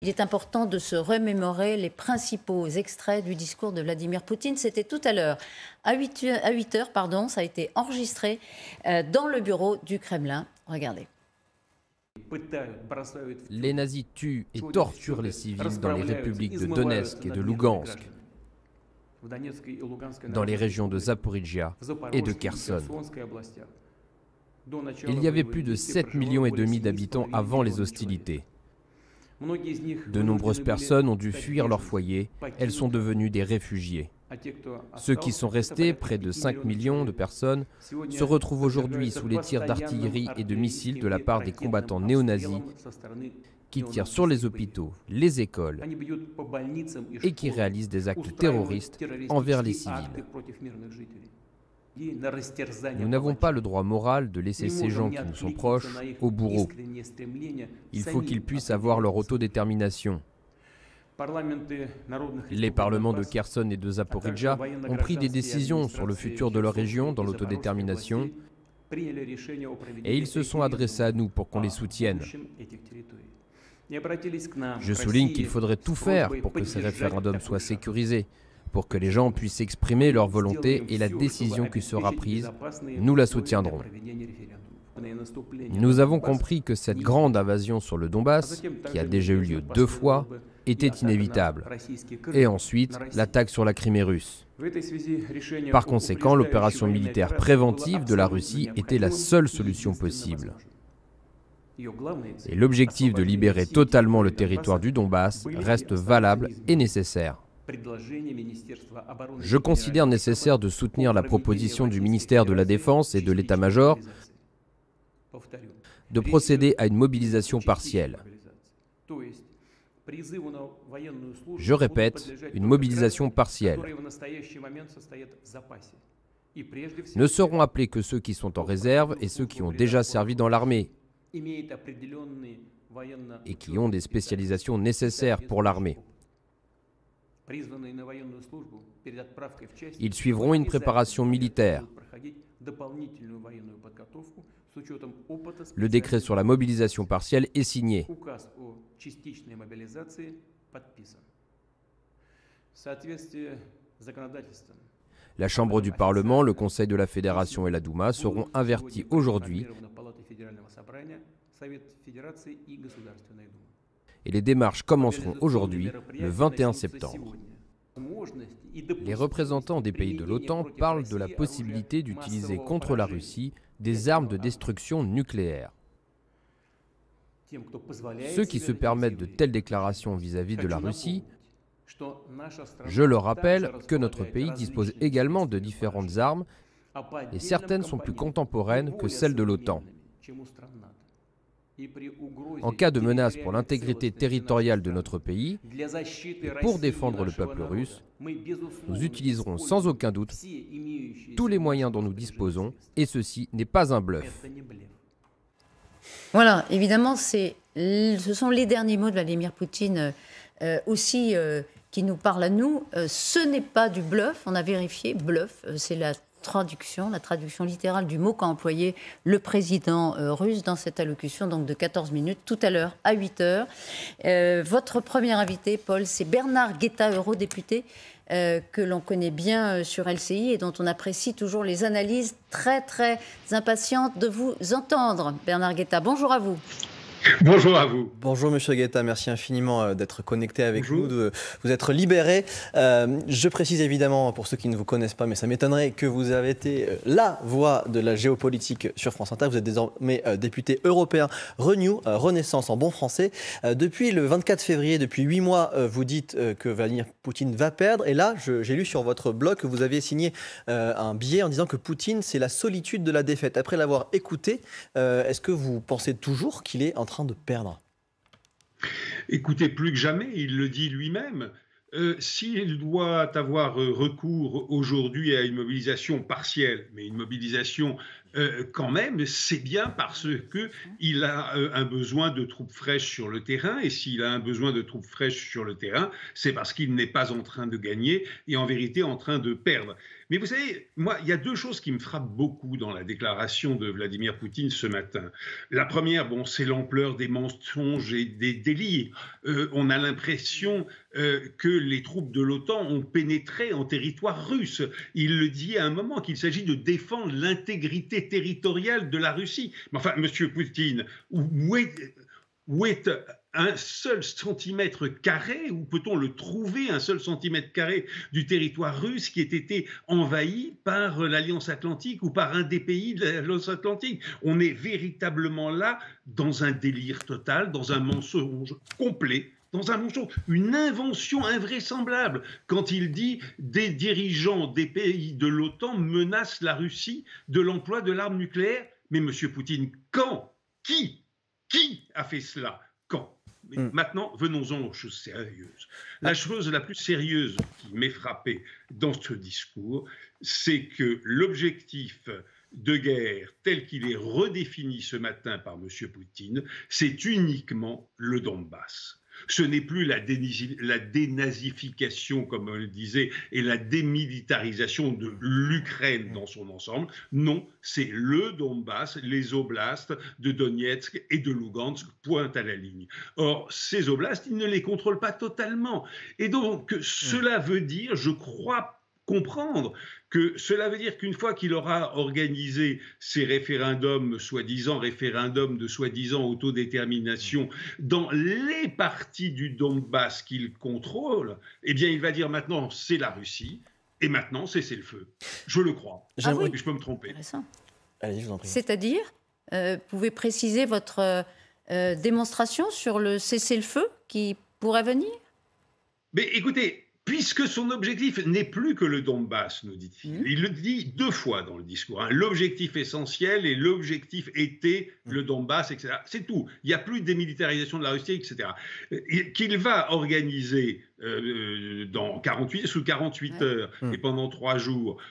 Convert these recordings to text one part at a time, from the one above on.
Il est important de se remémorer les principaux extraits du discours de Vladimir Poutine. C'était tout à l'heure, à 8 heures, pardon, ça a été enregistré dans le bureau du Kremlin. Regardez. Les nazis tuent et torturent les civils dans les républiques de Donetsk et de Lugansk, dans les régions de Zaporijia et de Kherson. Il y avait plus de 7,5 millions d'habitants avant les hostilités. De nombreuses personnes ont dû fuir leur foyer, elles sont devenues des réfugiés. Ceux qui sont restés, près de 5 millions de personnes, se retrouvent aujourd'hui sous les tirs d'artillerie et de missiles de la part des combattants néo-nazis qui tirent sur les hôpitaux, les écoles et qui réalisent des actes terroristes envers les civils. Nous n'avons pas le droit moral de laisser ces gens qui nous sont proches au bourreau. Il faut qu'ils puissent avoir leur autodétermination. Les parlements de Kherson et de Zaporijia ont pris des décisions sur le futur de leur région dans l'autodétermination et ils se sont adressés à nous pour qu'on les soutienne. Je souligne qu'il faudrait tout faire pour que ces référendums soient sécurisés, pour que les gens puissent exprimer leur volonté et la décision qui sera prise, nous la soutiendrons. Nous avons compris que cette grande invasion sur le Donbass, qui a déjà eu lieu 2 fois, était inévitable. Et ensuite, l'attaque sur la Crimée russe. Par conséquent, l'opération militaire préventive de la Russie était la seule solution possible. Et l'objectif de libérer totalement le territoire du Donbass reste valable et nécessaire. Je considère nécessaire de soutenir la proposition du ministère de la Défense et de l'État-major de procéder à une mobilisation partielle. Je répète, une mobilisation partielle. Ne seront appelés que ceux qui sont en réserve et ceux qui ont déjà servi dans l'armée et qui ont des spécialisations nécessaires pour l'armée. Ils suivront une préparation militaire. Le décret sur la mobilisation partielle est signé. La Chambre du Parlement, le Conseil de la Fédération et la Douma seront avertis aujourd'hui et les démarches commenceront aujourd'hui, le 21 septembre. Les représentants des pays de l'OTAN parlent de la possibilité d'utiliser contre la Russie des armes de destruction nucléaire. Ceux qui se permettent de telles déclarations vis-à-vis de la Russie, je leur rappelle que notre pays dispose également de différentes armes et certaines sont plus contemporaines que celles de l'OTAN. En cas de menace pour l'intégrité territoriale de notre pays, et pour défendre le peuple russe, nous utiliserons sans aucun doute tous les moyens dont nous disposons, et ceci n'est pas un bluff. Voilà, évidemment, ce sont les derniers mots de Vladimir Poutine aussi qui nous parlent à nous. Ce n'est pas du bluff, on a vérifié, bluff, c'est la traduction littérale du mot qu'a employé le président russe dans cette allocution donc de 14 minutes, tout à l'heure, à 8 heures. Votre premier invité, Paul, c'est Bernard Guetta, eurodéputé, que l'on connaît bien sur LCI et dont on apprécie toujours les analyses. Très, très impatiente de vous entendre. Bernard Guetta, bonjour à vous. Bonjour à vous. Bonjour Monsieur Guetta, merci infiniment d'être connecté avec nous, de vous être libéré. Je précise évidemment, pour ceux qui ne vous connaissent pas, mais ça m'étonnerait, que vous avez été la voix de la géopolitique sur France Inter. Vous êtes désormais député européen Renew, Renaissance en bon français. Depuis le 24 février, depuis 8 mois, vous dites que Vladimir Poutine va perdre. Et là, j'ai lu sur votre blog que vous aviez signé un billet en disant que Poutine, c'est la solitude de la défaite. Après l'avoir écouté, est-ce que vous pensez toujours qu'il est en train de perdre? Écoutez, plus que jamais, il le dit lui-même. S'il doit avoir recours aujourd'hui à une mobilisation partielle, mais une mobilisation quand même, c'est bien parce qu'il a un besoin de troupes fraîches sur le terrain, et s'il a un besoin de troupes fraîches sur le terrain, c'est parce qu'il n'est pas en train de gagner et en vérité en train de perdre. Mais vous savez, moi, il y a deux choses qui me frappent beaucoup dans la déclaration de Vladimir Poutine ce matin. La première, bon, c'est l'ampleur des mensonges et des délires. On a l'impression que les troupes de l'OTAN ont pénétré en territoire russe. Il le dit à un moment qu'il s'agit de défendre l'intégrité territoriale de la Russie. Mais enfin, monsieur Poutine, où est un seul centimètre carré, où peut-on le trouver, un seul centimètre carré du territoire russe qui ait été envahi par l'Alliance Atlantique ou par un des pays de l'Alliance Atlantique? On est véritablement là dans un délire total, dans un mensonge complet, dans un mensonge, une invention invraisemblable, quand il dit des dirigeants des pays de l'OTAN menacent la Russie de l'emploi de l'arme nucléaire. Mais monsieur Poutine, quand? Qui a fait cela? Quand? Mais maintenant, venons-en aux choses sérieuses. La chose la plus sérieuse qui m'est frappée dans ce discours, c'est que l'objectif de guerre tel qu'il est redéfini ce matin par M. Poutine, c'est uniquement le Donbass. Ce n'est plus la dénazification, comme on le disait, et la démilitarisation de l'Ukraine dans son ensemble. Non, c'est le Donbass, les oblasts de Donetsk et de Lugansk, pointe à la ligne. Or, ces oblasts, il ne les contrôle pas totalement. Et donc, cela veut dire, je crois comprendre que cela veut dire qu'une fois qu'il aura organisé ces référendums, soi-disant référendums de soi-disant autodétermination, dans les parties du Donbass qu'il contrôle, eh bien il va dire maintenant c'est la Russie, et maintenant cessez-le-feu. Je le crois. Oui. Je peux me tromper. Allez, je vous en prie. C'est-à-dire, vous pouvez préciser votre démonstration sur le cessez-le-feu qui pourrait venir? Mais écoutez, puisque son objectif n'est plus que le Donbass, nous dit-il. Il le dit deux fois dans le discours. L'objectif essentiel et l'objectif était le Donbass, etc. C'est tout. Il n'y a plus de démilitarisation de la Russie, etc. Qu'il va organiser sous 48 heures et pendant 3 jours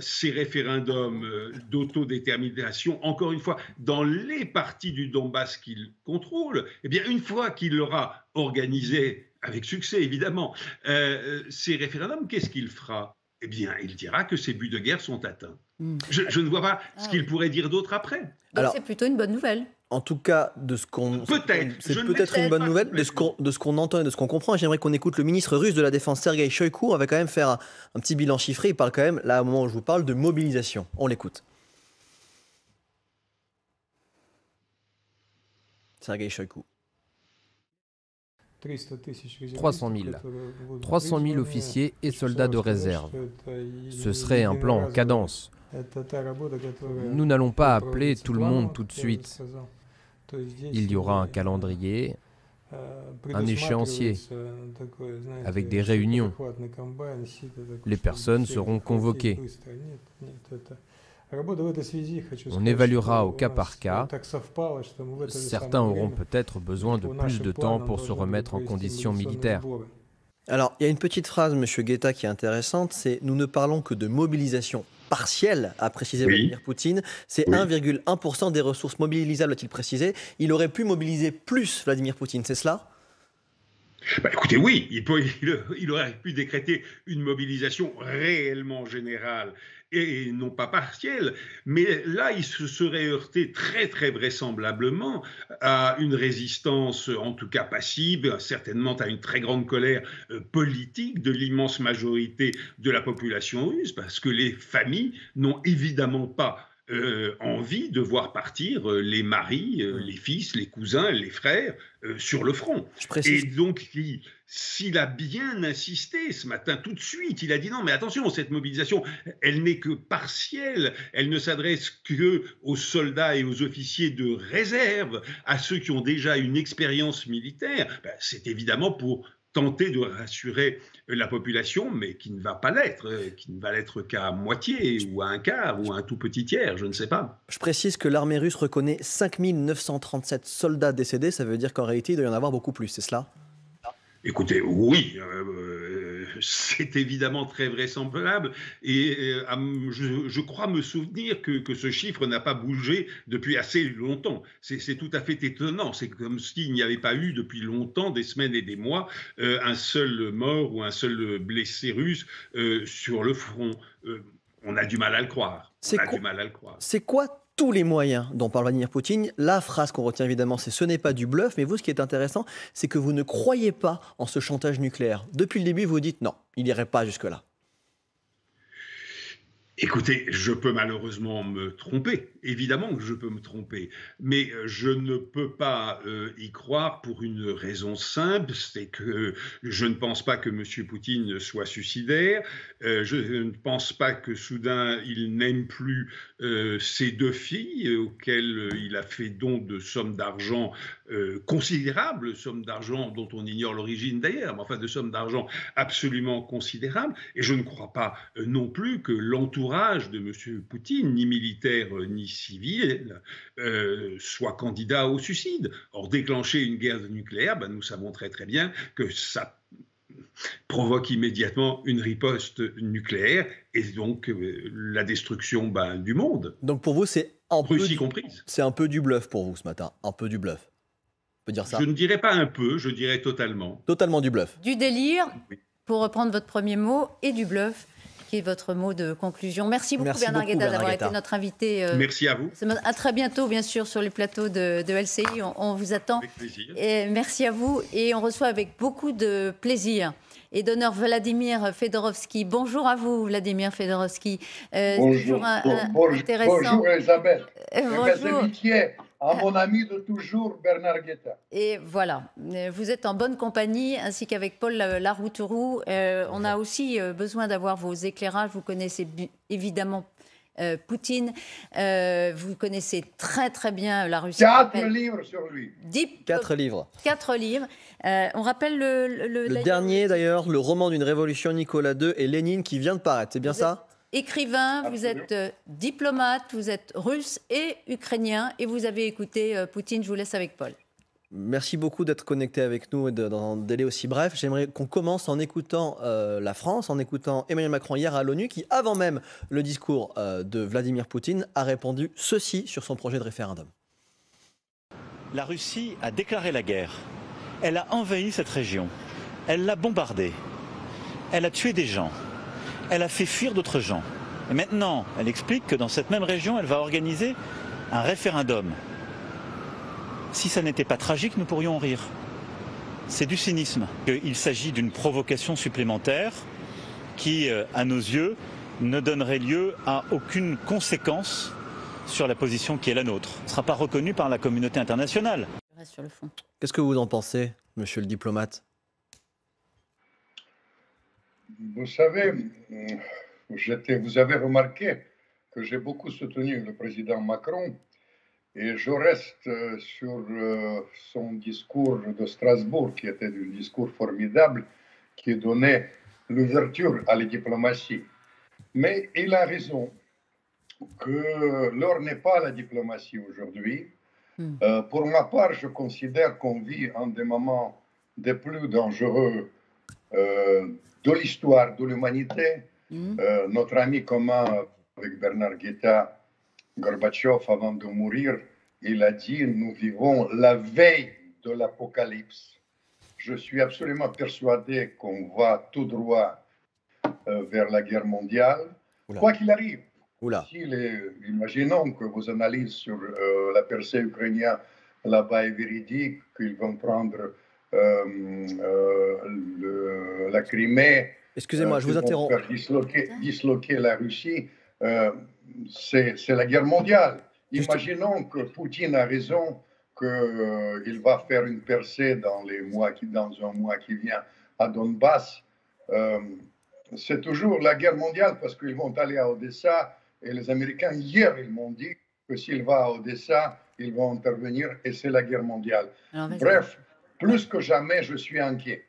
ces référendums d'autodétermination, encore une fois, dans les parties du Donbass qu'il contrôle, eh bien, une fois qu'il l'aura organisé avec succès évidemment, ces référendums, qu'est-ce qu'il fera? Eh bien, il dira que ses buts de guerre sont atteints. Je ne vois pas ce qu'il pourrait dire d'autre après. Donc c'est plutôt une bonne nouvelle. En tout cas, de ce qu'on... C'est peut-être une bonne nouvelle, de ce qu'on entend et de ce qu'on comprend. J'aimerais qu'on écoute le ministre russe de la Défense, Sergueï Shoïgu. On va quand même faire un petit bilan chiffré. Il parle quand même, là, au moment où je vous parle, de mobilisation. On l'écoute. Sergueï Shoïgu. 300 000 officiers et soldats de réserve. Ce serait un plan en cadence. Nous n'allons pas appeler tout le monde tout de suite. Il y aura un calendrier, un échéancier, avec des réunions. Les personnes seront convoquées. On évaluera au cas par cas. Certains auront peut-être besoin de plus de temps pour se remettre en condition militaire. Alors, il y a une petite phrase, M. Guetta, qui est intéressante, c'est « Nous ne parlons que de mobilisation partielle », a précisé Vladimir Poutine. C'est 1,1% des ressources mobilisables, a-t-il précisé. Il aurait pu mobiliser plus, Vladimir Poutine, c'est cela ? Écoutez, oui, il aurait pu décréter une mobilisation réellement générale et non pas partielle, mais là, il se serait heurté très, très vraisemblablement à une résistance, en tout cas passive, certainement à une très grande colère politique de l'immense majorité de la population russe, parce que les familles n'ont évidemment pas envie de voir partir les maris, les fils, les cousins, les frères sur le front. Et donc, s'il a bien insisté ce matin, tout de suite, il a dit non, mais attention, cette mobilisation, elle n'est que partielle, elle ne s'adresse qu'aux soldats et aux officiers de réserve, à ceux qui ont déjà une expérience militaire. C'est évidemment pour tenter de rassurer la population, mais qui ne va pas l'être, qui ne va l'être qu'à moitié, ou à un quart, ou à un tout petit tiers, je ne sais pas. Je précise que l'armée russe reconnaît 5 937 soldats décédés, ça veut dire qu'en réalité, il doit y en avoir beaucoup plus, c'est cela ? Écoutez, oui, c'est évidemment très vraisemblable et je crois me souvenir que ce chiffre n'a pas bougé depuis assez longtemps. C'est tout à fait étonnant. C'est comme s'il n'y avait pas eu depuis longtemps, des semaines et des mois, un seul mort ou un seul blessé russe sur le front. On a du mal à le croire. C'est quoi tous les moyens dont parle Vladimir Poutine? La phrase qu'on retient évidemment, c'est « ce n'est pas du bluff ». Mais vous, ce qui est intéressant, c'est que vous ne croyez pas en ce chantage nucléaire. Depuis le début, vous dites non, il n'irait pas jusque-là. Écoutez, je peux malheureusement me tromper, évidemment que je peux me tromper, mais je ne peux pas y croire pour une raison simple, c'est que je ne pense pas que M. Poutine soit suicidaire, je ne pense pas que soudain il n'aime plus ses deux filles auxquelles il a fait don de sommes d'argent considérables, sommes d'argent dont on ignore l'origine d'ailleurs, mais enfin de sommes d'argent absolument considérables, et je ne crois pas non plus que l'entourage de M. Poutine, ni militaire ni civil, soit candidat au suicide. Or, déclencher une guerre nucléaire, nous savons très très bien que ça provoque immédiatement une riposte nucléaire et donc la destruction du monde. Donc pour vous, c'est un Russie comprise. C'est un peu du bluff pour vous ce matin, un peu du bluff. On peut dire ça? Je ne dirais pas un peu, je dirais totalement. Totalement du bluff. Du délire, oui, pour reprendre votre premier mot, et du bluff, qui est votre mot de conclusion. Merci beaucoup, Bernard Guetta, d'avoir été notre invité. Merci à vous. À très bientôt, bien sûr, sur les plateaux de LCI. On vous attend. Avec plaisir. Et merci à vous. Et on reçoit avec beaucoup de plaisir et d'honneur Vladimir Fedorovski. Bonjour à vous, Vladimir Fedorovski. Bonjour, intéressant. Bonjour Elisabeth. Bonjour. À mon ami de toujours, Bernard Guetta. Et voilà, vous êtes en bonne compagnie, ainsi qu'avec Paul Laroutourou. On a aussi besoin d'avoir vos éclairages. Vous connaissez évidemment Poutine. Vous connaissez très très bien la Russie. 4 livres sur lui. 4 livres. 4 livres. On rappelle le dernier d'ailleurs, le roman d'une révolution, Nicolas II et Lénine, qui vient de paraître. C'est bien ça? Écrivain, Absolument. Vous êtes diplomate, vous êtes russe et ukrainien et vous avez écouté Poutine. Je vous laisse avec Paul. Merci beaucoup d'être connecté avec nous dans un délai aussi bref. J'aimerais qu'on commence en écoutant la France, en écoutant Emmanuel Macron hier à l'ONU, qui, avant même le discours de Vladimir Poutine, a répondu ceci sur son projet de référendum. La Russie a déclaré la guerre. Elle a envahi cette région. Elle l'a bombardée. Elle a tué des gens. Elle a fait fuir d'autres gens. Et maintenant, elle explique que dans cette même région, elle va organiser un référendum. Si ça n'était pas tragique, nous pourrions en rire. C'est du cynisme. Il s'agit d'une provocation supplémentaire qui, à nos yeux, ne donnerait lieu à aucune conséquence sur la position qui est la nôtre. Ce ne sera pas reconnu par la communauté internationale. Sur le fond. Qu'est-ce que vous en pensez, monsieur le diplomate? Vous savez, vous avez remarqué que j'ai beaucoup soutenu le président Macron et je reste sur son discours de Strasbourg, qui était un discours formidable, qui donnait l'ouverture à la diplomatie. Mais il a raison que l'heure n'est pas à la diplomatie aujourd'hui. Pour ma part, je considère qu'on vit un des moments des plus dangereux de l'histoire de l'humanité. Notre ami commun avec Bernard Guetta, Gorbatchev, avant de mourir, il a dit « Nous vivons la veille de l'apocalypse ». Je suis absolument persuadé qu'on va tout droit vers la guerre mondiale, quoi qu'il arrive. Imaginons que vos analyses sur la percée ukrainienne là-bas est véridique, qu'ils vont prendre la Crimée. Excusez-moi, je vous interromps. Pour faire disloquer la Russie, c'est la guerre mondiale. Imaginons que Poutine a raison, qu'il va faire une percée dans un mois qui vient à Donbass. C'est toujours la guerre mondiale parce qu'ils vont aller à Odessa. Et les Américains, hier, ils m'ont dit que s'il va à Odessa, ils vont intervenir et c'est la guerre mondiale. Bref, plus que jamais, je suis inquiet.